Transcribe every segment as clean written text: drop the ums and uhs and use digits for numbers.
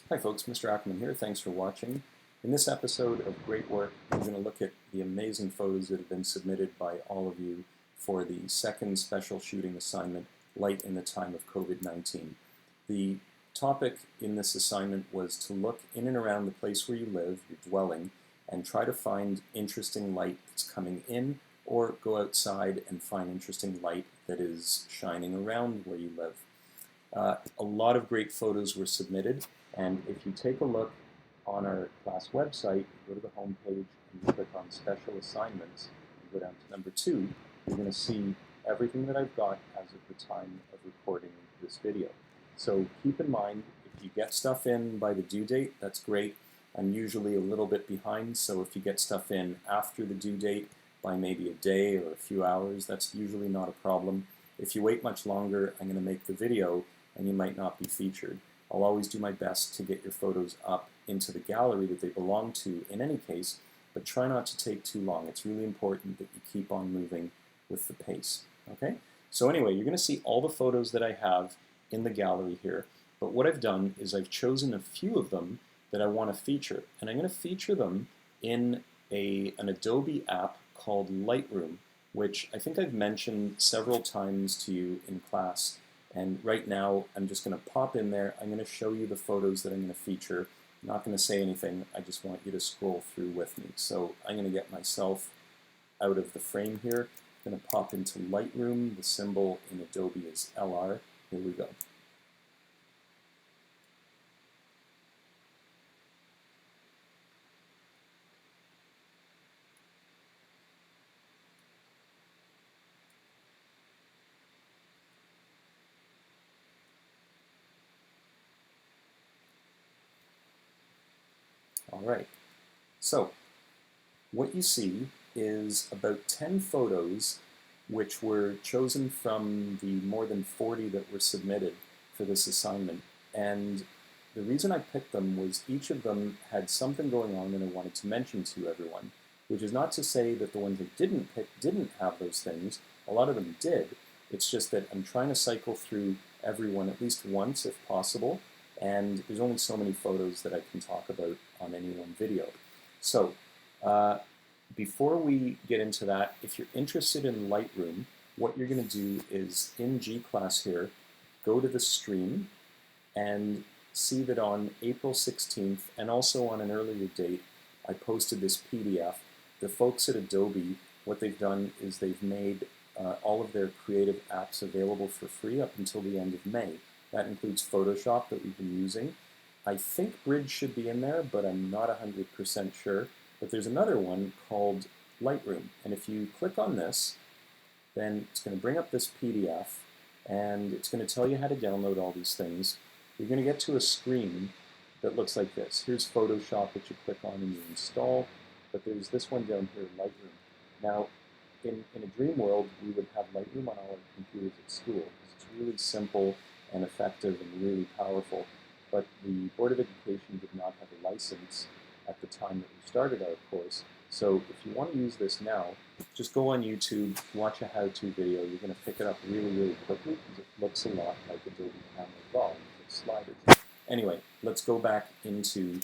Hi folks, Mr. Ackerman here. Thanks for watching. In this episode of Great Work, we're going to look at the amazing photos that have been submitted by all of you for the second special shooting assignment, Light in the Time of COVID-19. The topic in this assignment was to look in and around the place where you live, your dwelling, and try to find interesting light that's coming in, or go outside and find interesting light that is shining around where you live. A lot of great photos were submitted, and if you take a look on our class website, go to the home page and you click on Special Assignments, and go down to number 2, you're going to see everything that I've got as of the time of recording this video. So keep in mind, if you get stuff in by the due date, that's great. I'm usually a little bit behind, so if you get stuff in after the due date by maybe a day or a few hours, that's usually not a problem. If you wait much longer, I'm going to make the video and you might not be featured. I'll always do my best to get your photos up into the gallery that they belong to in any case, but try not to take too long. It's really important that you keep on moving with the pace. Okay? So anyway, you're going to see all the photos that I have in the gallery here, but what I've done is I've chosen a few of them that I want to feature, and I'm going to feature them in an Adobe app called Lightroom, which I think I've mentioned several times to you in class. And right now, I'm just going to pop in there. I'm going to show you the photos that I'm going to feature. I'm not going to say anything. I just want you to scroll through with me. So I'm going to get myself out of the frame here. I'm going to pop into Lightroom. The symbol in Adobe is LR. Here we go. All right. So what you see is about 10 photos which were chosen from the more than 40 that were submitted for this assignment. And the reason I picked them was each of them had something going on that I wanted to mention to everyone, which is not to say that the ones I didn't pick didn't have those things. A lot of them did. It's just that I'm trying to cycle through everyone at least once if possible, and there's only so many photos that I can talk about on any one video. So before we get into that, if you're interested in Lightroom, what you're going to do is in G-Class here, go to the stream and see that on April 16th and also on an earlier date, I posted this PDF. The folks at Adobe, what they've done is they've made all of their creative apps available for free up until the end of May. That includes Photoshop that we've been using. I think Bridge should be in there, but I'm not 100% sure. But there's another one called Lightroom. And if you click on this, then it's going to bring up this PDF, and it's going to tell you how to download all these things. You're going to get to a screen that looks like this. Here's Photoshop, which you click on and you install. But there's this one down here, Lightroom. Now, in a dream world, we would have Lightroom on all our computers at school, because it's really simple and effective and really powerful. But the Board of Education did not have a license at the time that we started our course. So if you want to use this now, just go on YouTube, watch a how-to video. You're going to pick it up really, really quickly because it looks a lot like Adobe Camera Raw with sliders. Anyway, let's go back into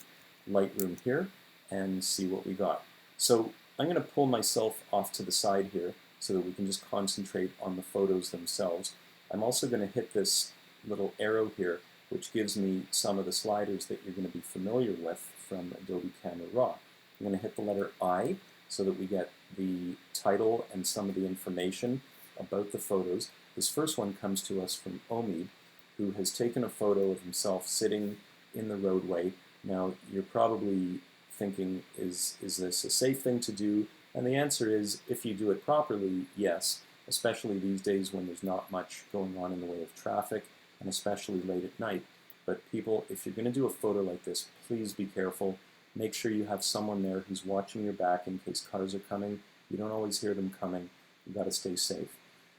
Lightroom here and see what we got. So I'm going to pull myself off to the side here so that we can just concentrate on the photos themselves. I'm also going to hit this little arrow here, which gives me some of the sliders that you're going to be familiar with from Adobe Camera Raw. I'm going to hit the letter I so that we get the title and some of the information about the photos. This first one comes to us from Omid, who has taken a photo of himself sitting in the roadway. Now, you're probably thinking, is this a safe thing to do? And the answer is, if you do it properly, yes, especially these days when there's not much going on in the way of traffic, and especially late at night. But people, if you're going to do a photo like this, please be careful. Make sure you have someone there who's watching your back in case cars are coming. You don't always hear them coming. You've got to stay safe.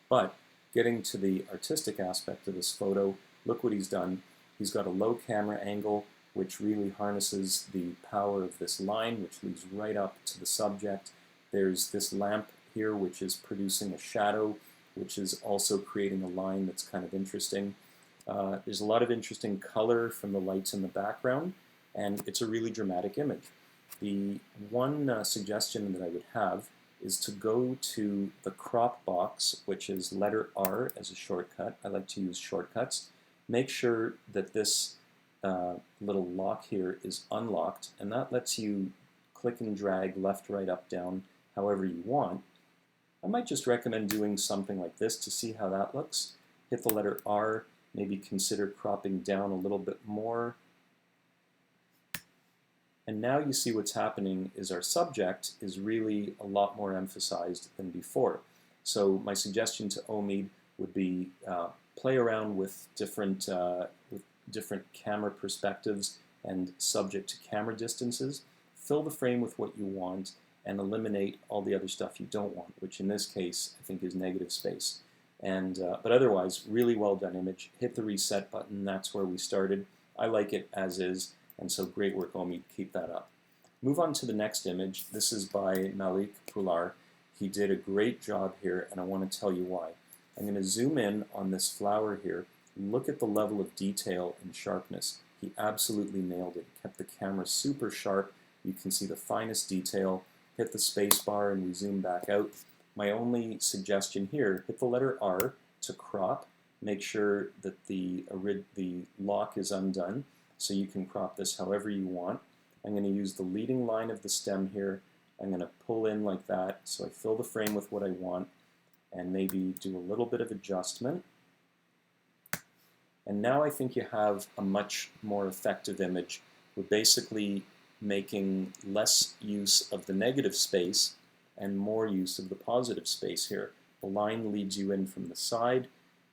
But getting to the artistic aspect of this photo, look what he's done. He's got a low camera angle, which really harnesses the power of this line, which leads right up to the subject. There's this lamp here, which is producing a shadow, which is also creating a line that's kind of interesting. There's a lot of interesting color from the lights in the background, and it's a really dramatic image. The one suggestion that I would have is to go to the crop box, which is letter R as a shortcut. I like to use shortcuts. Make sure that this little lock here is unlocked, and that lets you click and drag left, right, up, down, however you want. I might just recommend doing something like this to see how that looks. Hit the letter R, maybe consider cropping down a little bit more. And now you see what's happening is our subject is really a lot more emphasized than before. So my suggestion to Omid would be play around with different camera perspectives and subject to camera distances. Fill the frame with what you want and eliminate all the other stuff you don't want, which in this case I think is negative space. And but otherwise, really well done image. Hit the reset button. That's where we started. I like it as is. And so great work, Omid. Keep that up. Move on to the next image. This is by Malley Bhullar. He did a great job here, and I want to tell you why. I'm going to zoom in on this flower here. Look at the level of detail and sharpness. He absolutely nailed it. Kept the camera super sharp. You can see the finest detail. Hit the space bar and we zoom back out. My only suggestion here, hit the letter R to crop. Make sure that the lock is undone, so you can crop this however you want. I'm going to use the leading line of the stem here. I'm going to pull in like that, so I fill the frame with what I want, and maybe do a little bit of adjustment. And now I think you have a much more effective image. We're basically making less use of the negative space and more use of the positive space here. The line leads you in from the side.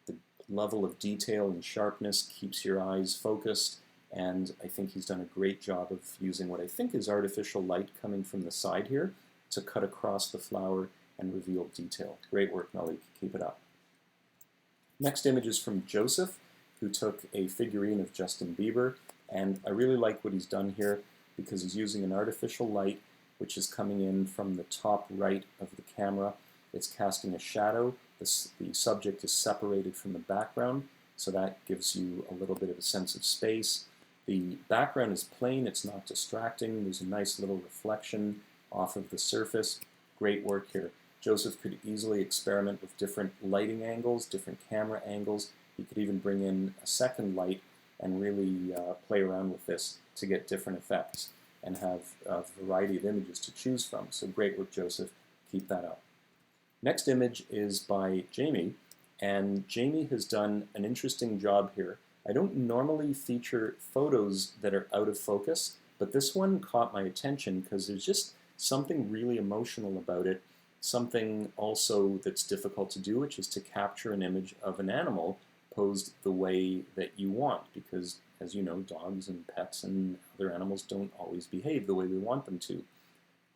The level of detail and sharpness keeps your eyes focused. And I think he's done a great job of using what I think is artificial light coming from the side here to cut across the flower and reveal detail. Great work, Malley. Keep it up. Next image is from Joseph, who took a figurine of Justin Bieber. And I really like what he's done here because he's using an artificial light which is coming in from the top right of the camera. It's casting a shadow. The subject is separated from the background, so that gives you a little bit of a sense of space. The background is plain, it's not distracting. There's a nice little reflection off of the surface. Great work here. Joseph could easily experiment with different lighting angles, different camera angles. He could even bring in a second light and really play around with this to get different effects and have a variety of images to choose from. So great work, Joseph. Keep that up. Next image is by Jamie, and Jamie has done an interesting job here. I don't normally feature photos that are out of focus, but this one caught my attention because there's just something really emotional about it, something also that's difficult to do, which is to capture an image of an animal posed the way that you want, because as you know, dogs and pets and other animals don't always behave the way we want them to.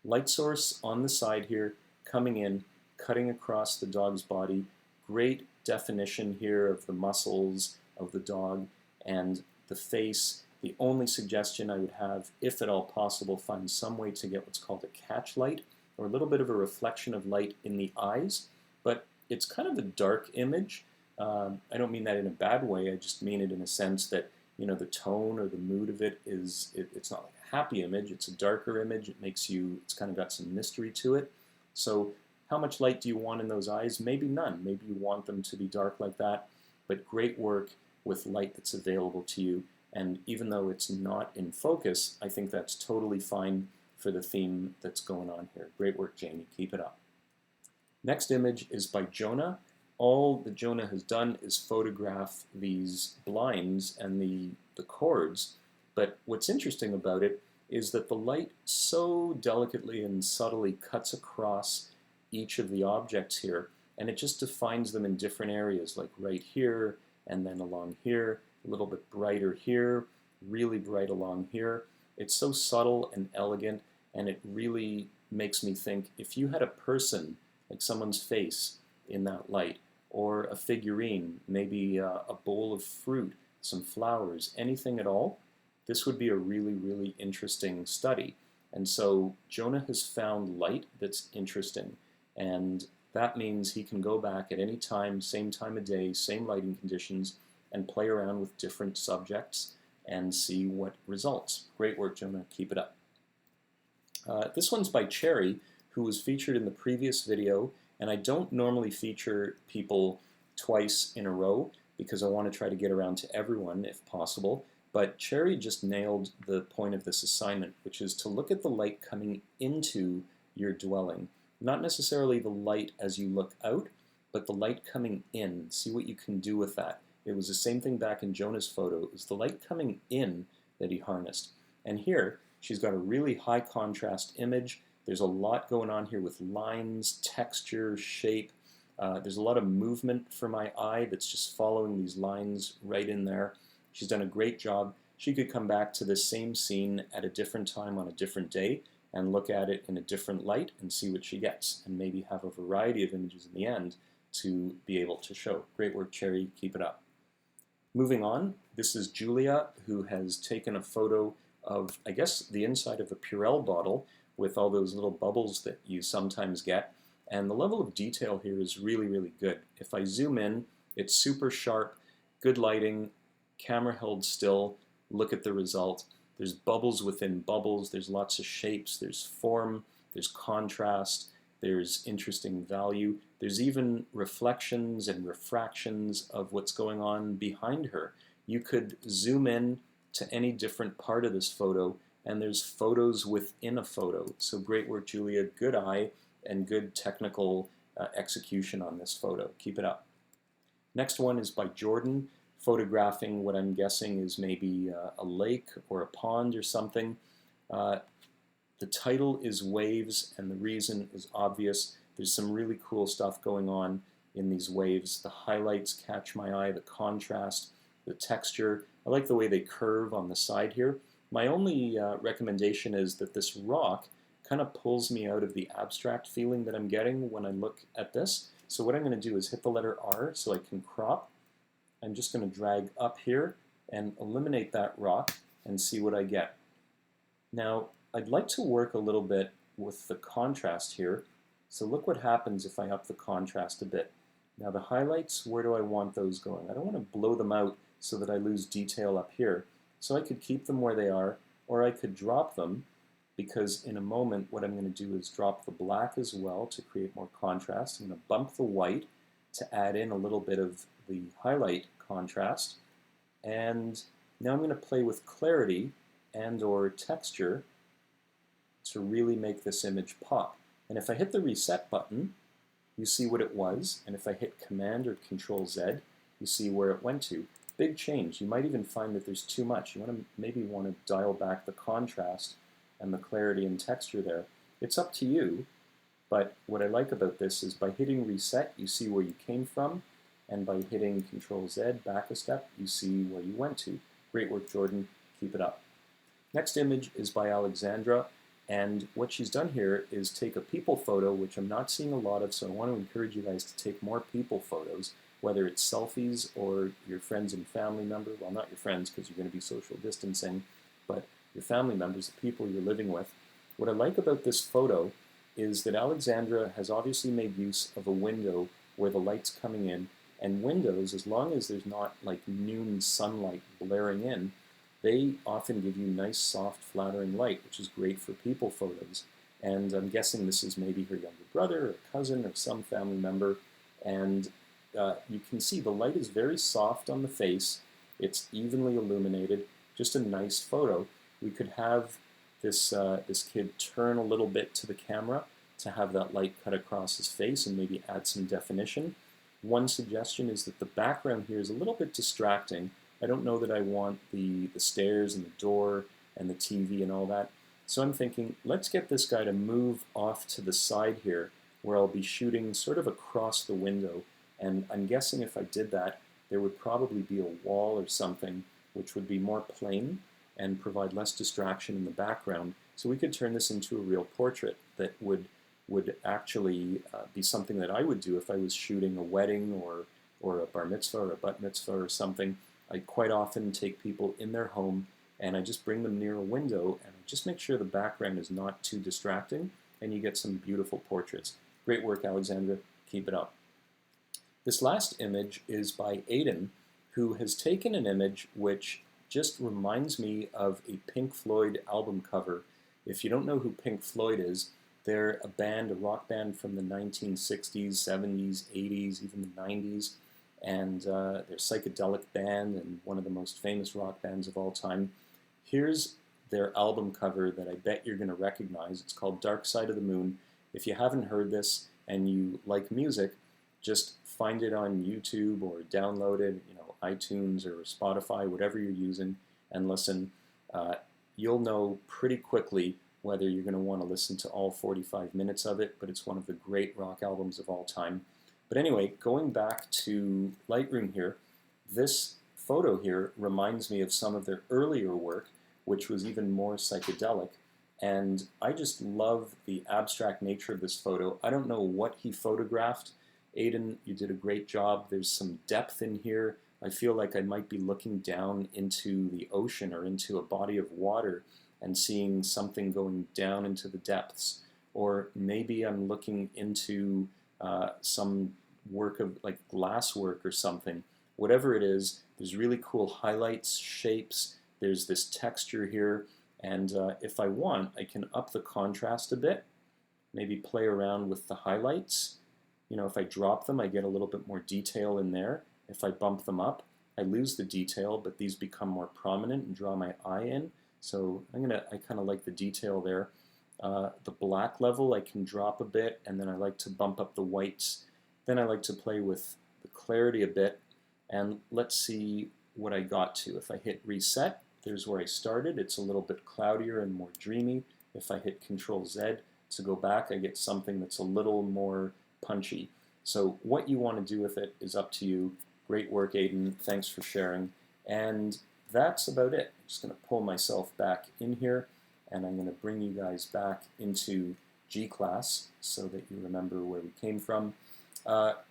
Light source on the side here, coming in, cutting across the dog's body. Great definition here of the muscles of the dog and the face. The only suggestion I would have, if at all possible, find some way to get what's called a catch light, or a little bit of a reflection of light in the eyes, but it's kind of a dark image. I don't mean that in a bad way, I just mean it in a sense that, you know, the tone or the mood of it is, it's not like a happy image, it's a darker image. It makes you, it's kind of got some mystery to it. So how much light do you want in those eyes? Maybe none. Maybe you want them to be dark like that, but great work with light that's available to you. And even though it's not in focus, I think that's totally fine for the theme that's going on here. Great work, Jamie. Keep it up. Next image is by Jonah. All that Jonah has done is photograph these blinds and the cords, but what's interesting about it is that the light so delicately and subtly cuts across each of the objects here, and it just defines them in different areas, like right here, and then along here, a little bit brighter here, really bright along here. It's so subtle and elegant, and it really makes me think, if you had a person, like someone's face in that light, or a figurine, maybe a bowl of fruit, some flowers, anything at all, this would be a really, really interesting study. And so Jonah has found light that's interesting, and that means he can go back at any time, same time of day, same lighting conditions, and play around with different subjects and see what results. Great work, Jonah. Keep it up. This one's by Gerry, who was featured in the previous video, and I don't normally feature people twice in a row because I want to try to get around to everyone if possible. But Gerry just nailed the point of this assignment, which is to look at the light coming into your dwelling. Not necessarily the light as you look out, but the light coming in. See what you can do with that. It was the same thing back in Jonah's photo. It was the light coming in that he harnessed. And here, she's got a really high contrast image. There's a lot going on here with lines, texture, shape. There's a lot of movement for my eye that's just following these lines right in there. She's done a great job. She could come back to this same scene at a different time on a different day and look at it in a different light and see what she gets, and maybe have a variety of images in the end to be able to show. Great work, Gerry. Keep it up. Moving on, this is Julia, who has taken a photo of, I guess, the inside of a Purell bottle with all those little bubbles that you sometimes get. And the level of detail here is really, really good. If I zoom in, it's super sharp, good lighting, camera held still, look at the result. There's bubbles within bubbles, there's lots of shapes, there's form, there's contrast, there's interesting value. There's even reflections and refractions of what's going on behind her. You could zoom in to any different part of this photo, and there's photos within a photo. So great work, Julia. Good eye and good technical execution on this photo. Keep it up. Next one is by Jordan, photographing what I'm guessing is maybe a lake or a pond or something. The title is Waves, and the reason is obvious. There's some really cool stuff going on in these waves. The highlights catch my eye, the contrast, the texture. I like the way they curve on the side here. My only recommendation is that this rock kind of pulls me out of the abstract feeling that I'm getting when I look at this. So what I'm going to do is hit the letter R so I can crop. I'm just going to drag up here and eliminate that rock and see what I get. Now, I'd like to work a little bit with the contrast here. So look what happens if I up the contrast a bit. Now the highlights, where do I want those going? I don't want to blow them out so that I lose detail up here. So I could keep them where they are, or I could drop them, because in a moment what I'm going to do is drop the black as well to create more contrast. I'm going to bump the white to add in a little bit of the highlight contrast. And now I'm going to play with clarity and or texture to really make this image pop. And if I hit the reset button, you see what it was, and if I hit Command or Control Z, you see where it went to. Big change. You might even find that there's too much. You maybe want to dial back the contrast and the clarity and texture there. It's up to you, but what I like about this is by hitting Reset, you see where you came from, and by hitting Control Z, back a step, you see where you went to. Great work, Jordan. Keep it up. Next image is by Alexandra. And what she's done here is take a people photo, which I'm not seeing a lot of, so I want to encourage you guys to take more people photos, whether it's selfies or your friends and family members. Well, not your friends because you're going to be social distancing, but your family members, the people you're living with. What I like about this photo is that Alexandra has obviously made use of a window where the light's coming in, and windows, as long as there's not like noon sunlight blaring in, they often give you nice, soft, flattering light, which is great for people photos. And I'm guessing this is maybe her younger brother or cousin or some family member. And you can see the light is very soft on the face. It's evenly illuminated, just a nice photo. We could have this, this kid turn a little bit to the camera to have that light cut across his face and maybe add some definition. One suggestion is that the background here is a little bit distracting. I don't know that I want the stairs and the door and the TV and all that. So I'm thinking, let's get this guy to move off to the side here where I'll be shooting sort of across the window. And I'm guessing if I did that, there would probably be a wall or something which would be more plain and provide less distraction in the background. So we could turn this into a real portrait that would actually be something that I would do if I was shooting a wedding or a bar mitzvah or a bat mitzvah or something. I quite often take people in their home and I just bring them near a window and I just make sure the background is not too distracting and you get some beautiful portraits. Great work, Alexandra. Keep it up. This last image is by Aiden, who has taken an image which just reminds me of a Pink Floyd album cover. If you don't know who Pink Floyd is, they're a band, a rock band from the 1960s, 70s, 80s, even the 90s, and they're a psychedelic band and one of the most famous rock bands of all time. Here's their album cover that I bet you're going to recognize. It's called Dark Side of the Moon. If you haven't heard this and you like music, just find it on YouTube or download it, iTunes or Spotify, whatever you're using, and listen. You'll know pretty quickly whether you're going to want to listen to all 45 minutes of it, but it's one of the great rock albums of all time. But anyway, going back to Lightroom here, this photo here reminds me of some of their earlier work, which was even more psychedelic. And I just love the abstract nature of this photo. I don't know what he photographed. Aidan, you did a great job. There's some depth in here. I feel like I might be looking down into the ocean or into a body of water and seeing something going down into the depths. Or maybe I'm looking into some work of like glass work or something. Whatever it is, there's really cool highlights, shapes. There's this texture here. And if I want, I can up the contrast a bit, maybe play around with the highlights. If I drop them, I get a little bit more detail in there. If I bump them up, I lose the detail, but these become more prominent and draw my eye in. So I kind of like the detail there. The black level I can drop a bit, and then I like to bump up the whites. Then I like to play with the clarity a bit, and let's see what I got to. If I hit reset, there's where I started. It's a little bit cloudier and more dreamy. If I hit Control Z to go back, I get something that's a little more punchy. So what you want to do with it is up to you. Great work, Aidan. Thanks for sharing. And that's about it. I'm just going to pull myself back in here, and I'm going to bring you guys back into G class so that you remember where we came from.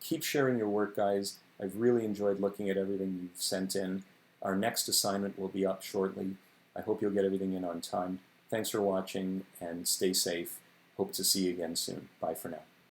Keep sharing your work, guys. I've really enjoyed looking at everything you've sent in. Our next assignment will be up shortly. I hope you'll get everything in on time. Thanks for watching, and stay safe. Hope to see you again soon. Bye for now.